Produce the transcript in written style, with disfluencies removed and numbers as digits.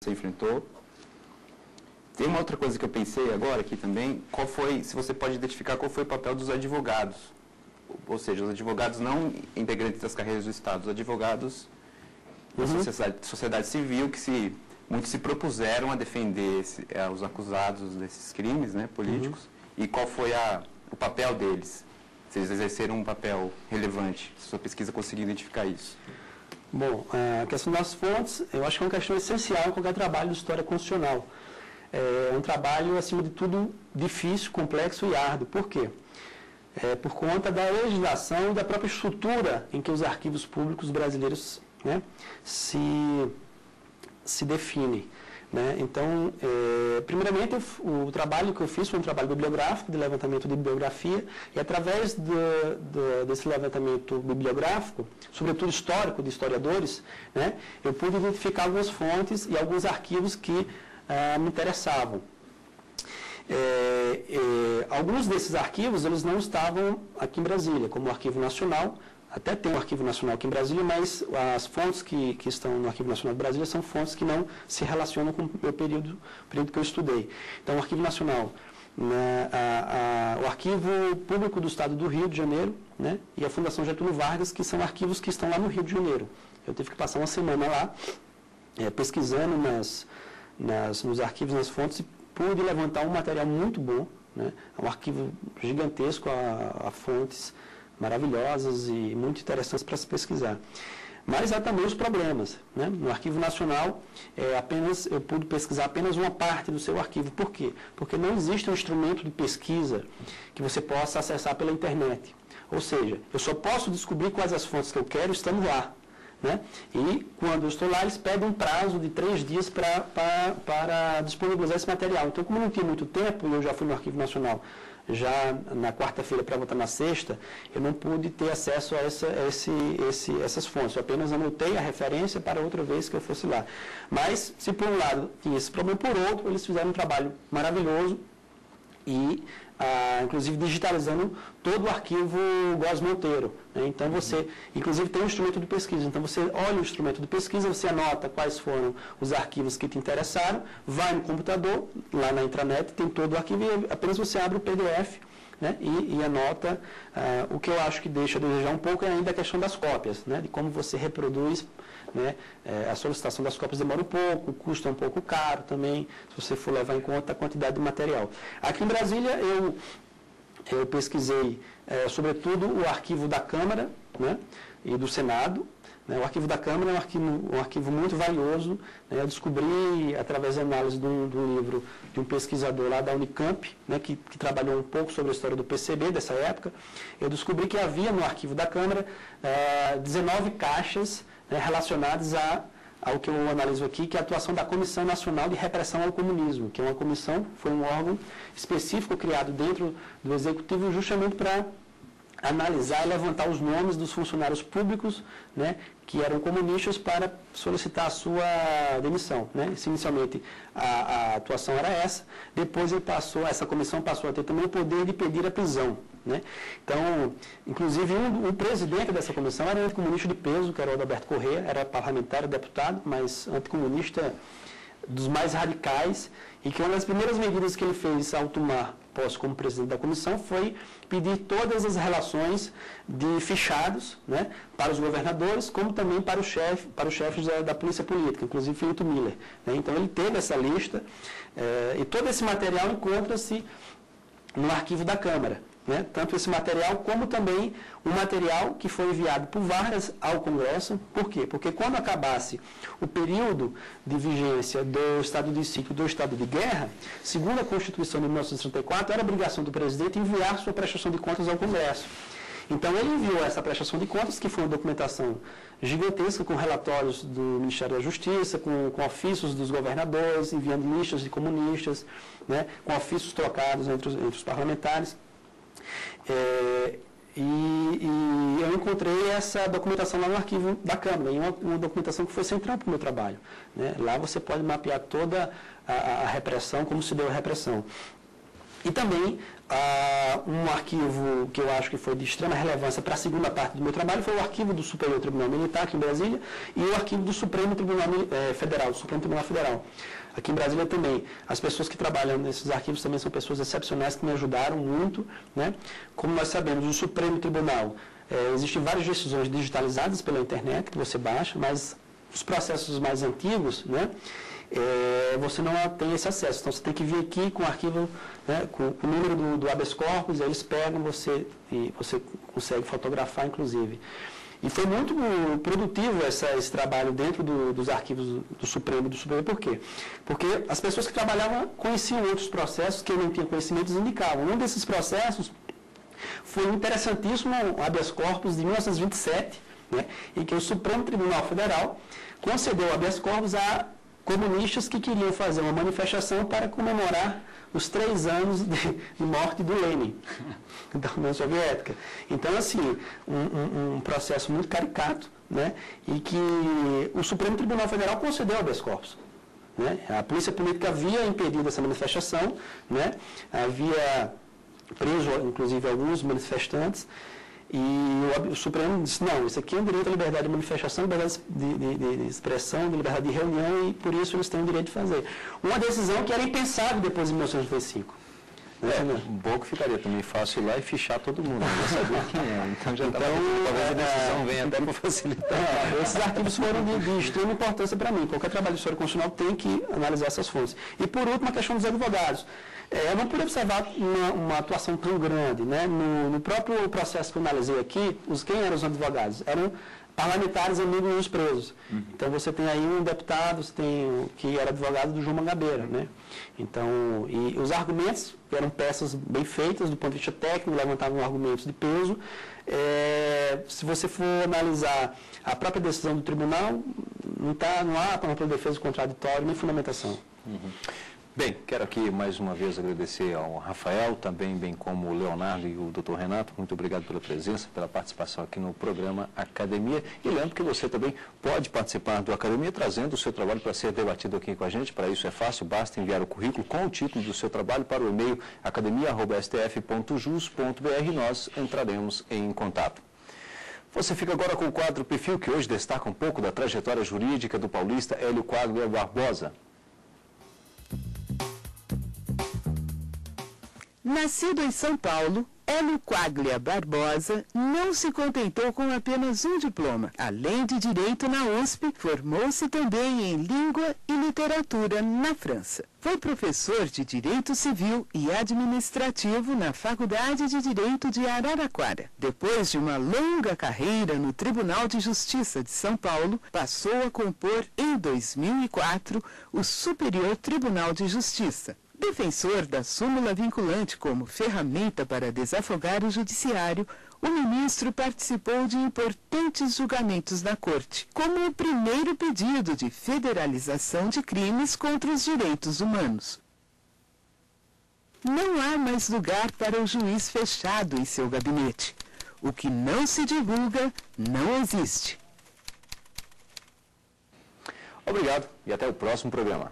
você enfrentou. Tem uma outra coisa que eu pensei agora aqui também, se você pode identificar qual foi o papel dos advogados, ou seja, os advogados não integrantes das carreiras do Estado, os advogados da sociedade civil, que muitos se propuseram a defender os acusados desses crimes, né, políticos, e qual foi o papel deles, se eles exerceram um papel relevante, se a sua pesquisa conseguiu identificar isso. Bom, a questão das fontes, eu acho que é uma questão essencial em qualquer trabalho de história constitucional. É um trabalho, acima de tudo, difícil, complexo e árduo. Por quê? Por conta da legislação e da própria estrutura em que os arquivos públicos brasileiros, né, se definem. Né? Então, primeiramente, o trabalho que eu fiz foi um trabalho bibliográfico, de levantamento de bibliografia, e através desse levantamento bibliográfico, sobretudo histórico, de historiadores, né, eu pude identificar algumas fontes e alguns arquivos que me interessavam. Alguns desses arquivos, eles não estavam aqui em Brasília, como o Arquivo Nacional. Até tem o Arquivo Nacional aqui em Brasília, mas as fontes que estão no Arquivo Nacional de Brasília são fontes que não se relacionam com o meu período que eu estudei. Então, o Arquivo Nacional, o Arquivo Público do Estado do Rio de Janeiro, né, e a Fundação Getúlio Vargas, que são arquivos que estão lá no Rio de Janeiro. Eu tive que passar uma semana lá, pesquisando nos arquivos, nas fontes, e pude levantar um material muito bom, né, um arquivo gigantesco, a fontes maravilhosas e muito interessantes para se pesquisar. Mas há também os problemas. Né? No Arquivo Nacional, eu pude pesquisar apenas uma parte do seu arquivo. Por quê? Porque não existe um instrumento de pesquisa que você possa acessar pela internet. Ou seja, eu só posso descobrir quais as fontes que eu quero estando lá. Né? E quando eu estou lá, eles pedem um prazo de 3 dias para disponibilizar esse material. Então, como eu não tinha muito tempo, e eu já fui no Arquivo Nacional já na quarta-feira para voltar na sexta, eu não pude ter acesso a essas fontes. Eu apenas anotei a referência para outra vez que eu fosse lá. Mas, se por um lado tinha esse problema, por outro, eles fizeram um trabalho maravilhoso e, inclusive, digitalizando todo o arquivo Góes Monteiro. Né? Então, você, inclusive, tem um instrumento de pesquisa. Então, você olha o instrumento de pesquisa, você anota quais foram os arquivos que te interessaram, vai no computador, lá na intranet, tem todo o arquivo e apenas você abre o PDF, né? e anota. O que eu acho que deixa a desejar um pouco é ainda a questão das cópias, né? De como você reproduz. Né? A solicitação das cópias demora um pouco, o custo é um pouco caro também, se você for levar em conta a quantidade de material. Aqui em Brasília, eu pesquisei, sobretudo, o arquivo da Câmara, né, e do Senado. Né? O arquivo da Câmara é um arquivo muito valioso. Né? Eu descobri, através da análise de um livro de um pesquisador lá da Unicamp, né, que trabalhou um pouco sobre a história do PCB dessa época, eu descobri que havia no arquivo da Câmara 19 caixas, né, relacionadas ao que eu analiso aqui, que é a atuação da Comissão Nacional de Repressão ao Comunismo, que é uma comissão, foi um órgão específico criado dentro do Executivo justamente para analisar e levantar os nomes dos funcionários públicos, né, que eram comunistas para solicitar a sua demissão. Né? Inicialmente a atuação era essa, depois essa comissão passou a ter também o poder de pedir a prisão. Né? Então, inclusive, o presidente dessa comissão era um anticomunista de peso, que era o Adalberto Corrêa, era parlamentar, deputado, mas anticomunista dos mais radicais, e que uma das primeiras medidas que ele fez ao tomar posse como presidente da comissão foi pedir todas as relações de fichados, né, para os governadores, como também para os chefes da polícia política, inclusive Filipe Miller. Né? Então, ele teve essa lista, e todo esse material encontra-se no arquivo da Câmara. Né? Tanto esse material, como também o material que foi enviado por Vargas ao Congresso. Por quê? Porque quando acabasse o período de vigência do estado de sítio, do estado de guerra, segundo a Constituição de 1934, era obrigação do presidente enviar sua prestação de contas ao Congresso. Então, ele enviou essa prestação de contas, que foi uma documentação gigantesca, com relatórios do Ministério da Justiça, com ofícios dos governadores, enviando listas de comunistas, né? Com ofícios trocados entre os parlamentares. E eu encontrei essa documentação lá no arquivo da Câmara, e uma documentação que foi central para o meu trabalho. Né? Lá você pode mapear toda a repressão, como se deu a repressão. E também, um arquivo que eu acho que foi de extrema relevância para a segunda parte do meu trabalho foi o arquivo do Superior Tribunal Militar, aqui em Brasília, e o arquivo do Supremo Tribunal Federal, do Supremo Tribunal Federal. Aqui em Brasília também. As pessoas que trabalham nesses arquivos também são pessoas excepcionais que me ajudaram muito, né? Como nós sabemos, o Supremo Tribunal, existem várias decisões digitalizadas pela internet que você baixa, mas os processos mais antigos, né? Você não tem esse acesso. Então, você tem que vir aqui com o arquivo, né, com o número do habeas corpus, aí eles pegam você e você consegue fotografar, inclusive. E foi muito produtivo esse trabalho dentro dos arquivos do Supremo e do Superior. Por quê? Porque as pessoas que trabalhavam conheciam outros processos que eu não tinha conhecimento, eles indicavam. Um desses processos foi um interessantíssimo habeas corpus de 1927, né, em que o Supremo Tribunal Federal concedeu habeas corpus a comunistas que queriam fazer uma manifestação para comemorar os 3 anos de morte do Lenin, da União Soviética. Então, assim, um processo muito caricato, né, e que o Supremo Tribunal Federal concedeu habeas corpus. Né? A polícia política havia impedido essa manifestação, né, havia preso, inclusive, alguns manifestantes, e o Supremo disse, não, isso aqui é um direito à liberdade de manifestação, liberdade de expressão, de liberdade de reunião, e por isso eles têm o direito de fazer. Uma decisão que era impensável depois de 1995. Um pouco ficaria também fácil ir lá e fichar todo mundo, não saber quem é. Então, talvez a decisão venha até para facilitar. Esses arquivos foram de extrema importância para mim. Qualquer trabalho de história constitucional tem que analisar essas fontes. E, por último, a questão dos advogados. Eu não pude observar uma atuação tão grande, né? No próprio processo que eu analisei aqui, quem eram os advogados? Eram parlamentares amigos dos presos. Então, você tem aí um deputado, que era advogado do João Mangabeira, né? Então, e os argumentos eram peças bem feitas do ponto de vista técnico, levantavam argumentos de peso. Se você for analisar a própria decisão do tribunal, não há ampla defesa contraditória nem fundamentação. Bem, quero aqui mais uma vez agradecer ao Rafael, também bem como o Leonardo e o Dr. Renato. Muito obrigado pela presença, pela participação aqui no programa Academia. E lembro que você também pode participar do Academia trazendo o seu trabalho para ser debatido aqui com a gente. Para isso é fácil, basta enviar o currículo com o título do seu trabalho para o e-mail academia@stf.jus.br e nós entraremos em contato. Você fica agora com o quadro Perfil, que hoje destaca um pouco da trajetória jurídica do paulista Hélio Quaglia Barbosa. Nascido em São Paulo, Hélio Quaglia Barbosa não se contentou com apenas um diploma. Além de Direito na USP, formou-se também em Língua e Literatura na França. Foi professor de Direito Civil e Administrativo na Faculdade de Direito de Araraquara. Depois de uma longa carreira no Tribunal de Justiça de São Paulo, passou a compor, em 2004, o Superior Tribunal de Justiça. Defensor da súmula vinculante como ferramenta para desafogar o judiciário, o ministro participou de importantes julgamentos na Corte, como o primeiro pedido de federalização de crimes contra os direitos humanos. Não há mais lugar para o juiz fechado em seu gabinete. O que não se divulga não existe. Obrigado e até o próximo programa.